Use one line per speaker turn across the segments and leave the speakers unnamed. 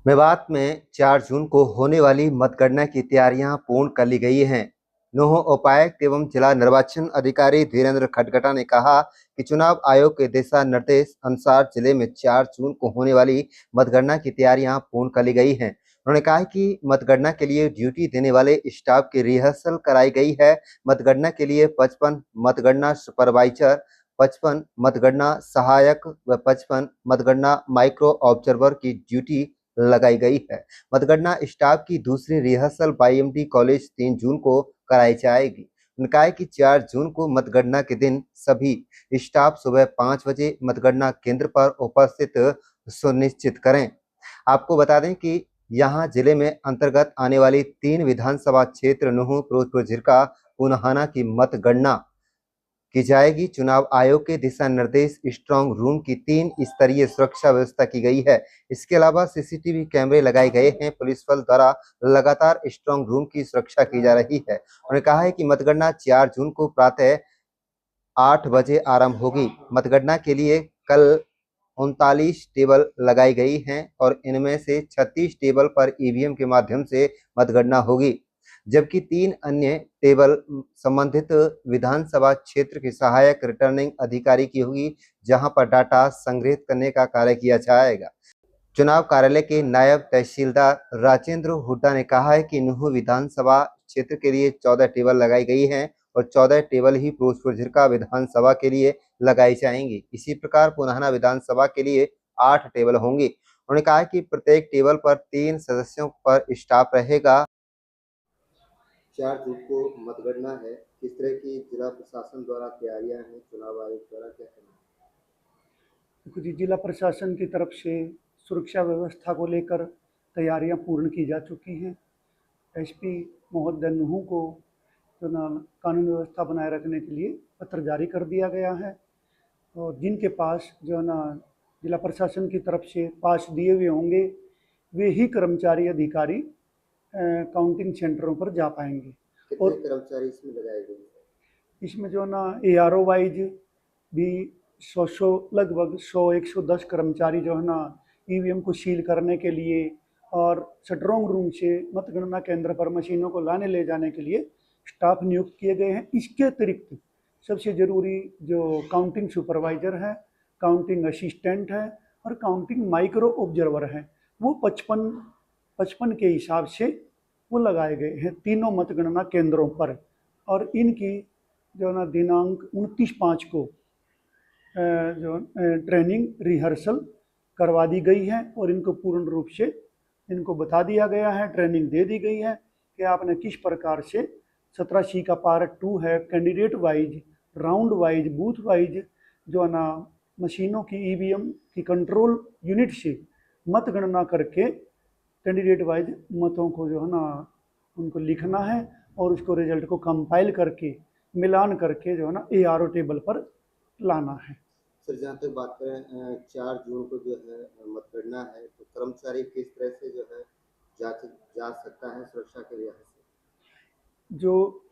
मेवात में 4 जून को होने वाली मतगणना की तैयारियां पूर्ण कर ली गई हैं। नूंह उपायुक्त एवं जिला निर्वाचन अधिकारी धीरेन्द्र खटगटा ने कहा कि चुनाव आयोग के दिशा निर्देश अनुसार जिले में 4 जून को होने वाली मतगणना की तैयारियां पूर्ण कर ली गई हैं। उन्होंने कहा कि मतगणना के लिए ड्यूटी देने वाले स्टाफ की रिहर्सल कराई गई है। मतगणना के लिए 55 मतगणना सुपरवाइजर, 55 मतगणना सहायक व 55 मतगणना माइक्रो ऑब्जर्वर की ड्यूटी लगाई गई है। मतगणना स्टाफ की दूसरी रिहर्सल वाईएमडी कॉलेज 3 जून को कराई जाएगी। उन्होंने कहा कि 4 जून को मतगणना के दिन सभी स्टाफ सुबह 5 बजे मतगणना केंद्र पर उपस्थित सुनिश्चित करें। आपको बता दें कि यहाँ जिले में अंतर्गत आने वाली 3 विधानसभा क्षेत्र नूंह, फिरोजपुर, झिरका, पुनाहाना की मतगणना की जाएगी। चुनाव आयोग के दिशा निर्देश स्ट्रांग रूम की 3 स्तरीय सुरक्षा व्यवस्था की गई है। इसके अलावा सीसीटीवी कैमरे लगाए गए हैं। पुलिस बल द्वारा लगातार स्ट्रांग रूम की सुरक्षा की जा रही है। उन्होंने कहा है कि मतगणना 4 जून को प्रातः 8 बजे आरंभ होगी। मतगणना के लिए कल 39 टेबल लगाई गई हैं और इनमें से 36 टेबल पर ईवीएम के माध्यम से मतगणना होगी, जबकि 3 अन्य टेबल संबंधित विधानसभा क्षेत्र के सहायक रिटर्निंग अधिकारी की होगी, जहां पर डाटा संग्रहित करने का कार्य किया जाएगा। चुनाव कार्यालय के नायब तहसीलदार राजेंद्र हुड्डा ने कहा है कि नूंह विधानसभा क्षेत्र के लिए 14 टेबल लगाई गई हैं और 14 टेबल ही फिरोजपुर झिरका विधानसभा के लिए लगाई जाएंगी। इसी प्रकार पुनाहाना विधानसभा के लिए 8 टेबल होंगी। उन्होंने कहा कि प्रत्येक टेबल पर 3 सदस्यों पर स्टाफ रहेगा। 4 जून को मतगणना है, किस तरह की जिला प्रशासन द्वारा तैयारियां हैं, चुनाव आयोग द्वारा क्या करना है?
देखो जी, जिला प्रशासन की तरफ से सुरक्षा व्यवस्था को लेकर तैयारियां पूर्ण की जा चुकी हैं। एसपी महोदय नूंह को जो ना कानून व्यवस्था बनाए रखने के लिए पत्र जारी कर दिया गया है और जिनके पास जो है ना जिला प्रशासन की तरफ से पास दिए हुए होंगे, वे ही कर्मचारी अधिकारी काउंटिंग सेंटरों पर जा पाएंगे।
कितने और कर्मचारी इसमें लगाए गए?
इसमें जो है ना एआरओ वाइज भी 100 लगभग 100-110 कर्मचारी जो है ना ईवीएम को सील करने के लिए और स्ट्रांग रूम से मतगणना केंद्र पर मशीनों को लाने ले जाने के लिए स्टाफ नियुक्त किए गए हैं। इसके अतिरिक्त सबसे ज़रूरी जो काउंटिंग सुपरवाइजर है, काउंटिंग असिस्टेंट है और काउंटिंग माइक्रो ऑब्जर्वर है, वो 55 के हिसाब से वो लगाए गए हैं तीनों मतगणना केंद्रों पर। और इनकी जो ना दिनांक 29/5 को जो ट्रेनिंग रिहर्सल करवा दी गई है और इनको पूर्ण रूप से इनको बता दिया गया है, ट्रेनिंग दे दी गई है कि आपने किस प्रकार से 17C का पार्ट 2 है, candidate wise, round wise, booth wise जो है ना मशीनों की ईवीएम की कंट्रोल यूनिट से मतगणना करके कैंडिडेट वाइज मतों को जो है ना उनको लिखना है और उसको रिजल्ट को कंपाइल करके मिलान करके जो है ना एआरओ टेबल पर लाना है।
सर, जहाँ तक बात करें 4 जून को जो है मतगणना है, तो कर्मचारी किस तरह से जो है जा सकता है सुरक्षा के लिहाज से?
जो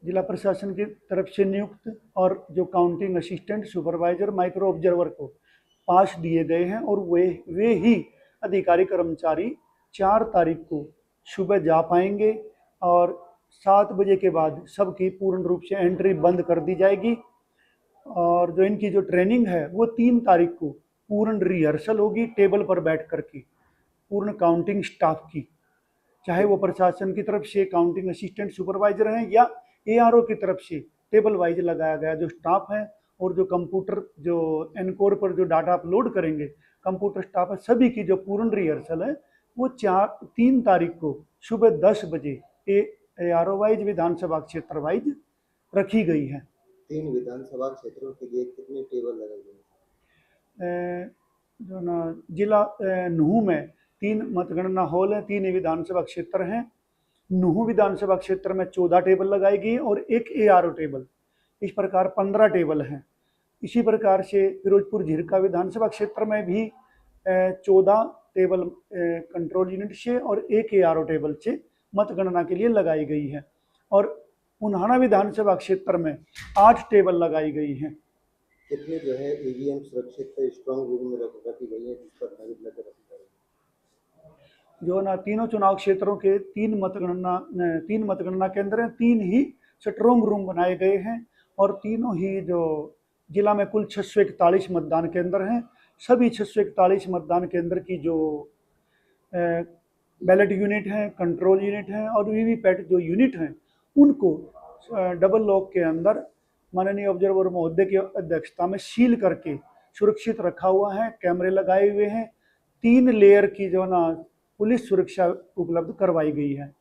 जिला प्रशासन की तरफ से नियुक्त और जो counting assistant, supervisor, micro observer को पास दिए गए हैं और वे ही अधिकारी कर्मचारी 4 तारीख को सुबह जा पाएंगे और 7 बजे के बाद सबकी पूर्ण रूप से एंट्री बंद कर दी जाएगी। और जो इनकी जो ट्रेनिंग है वो 3 तारीख को पूर्ण रिहर्सल होगी टेबल पर बैठ करके पूर्ण काउंटिंग स्टाफ की, चाहे वो प्रशासन की तरफ से काउंटिंग असिस्टेंट, सुपरवाइजर हैं या एआरओ की तरफ से टेबल वाइज लगाया गया जो स्टाफ है और जो कंप्यूटर जो एनकोर पर जो डाटा अपलोड करेंगे कंप्यूटर स्टाफ है, सभी की जो पूर्ण रिहर्सल है वो 3 तारीख को सुबह 10 बजे एआरओ वाइज, विधानसभा क्षेत्र वाइज रखी गई है।
3 विधानसभा क्षेत्रों के लिए कितने टेबल लगाए गए?
जो ना जिला नूंह में 3 मतगणना हॉल है, 3 विधानसभा क्षेत्र हैं। नूंह विधानसभा क्षेत्र में 14 टेबल लगाई गई और 1 एआरओ टेबल, इस प्रकार 15 टेबल हैं। इसी प्रकार से फिरोजपुर झिरका विधानसभा क्षेत्र में भी 14 टेबल कंट्रोल यूनिट से और 1 एआरओ टेबल से मतगणना के लिए लगाई गई है और पुनाहाना विधानसभा क्षेत्र में 8 टेबल लगाई गई हैं।
कितने जो है ईवीएम सुरक्षित स्ट्रांग रूम में रखी गई है जिस पर नजर रखी गई है?
जो है ना तीनों चुनाव क्षेत्रों के तीन मतगणना केंद्र हैं, तीन ही स्ट्रोंग रूम बनाए गए हैं और तीनों ही जो जिला में कुल 641 मतदान केंद्र हैं। सभी 641 मतदान केंद्र की जो बैलेट यूनिट हैं, कंट्रोल यूनिट हैं और वीवीपैट जो यूनिट हैं, उनको डबल लॉक के अंदर माननीय ऑब्जर्वर महोदय की अध्यक्षता में सील करके सुरक्षित रखा हुआ है। कैमरे लगाए हुए हैं। 3 लेयर की जो ना पुलिस सुरक्षा उपलब्ध करवाई गई है।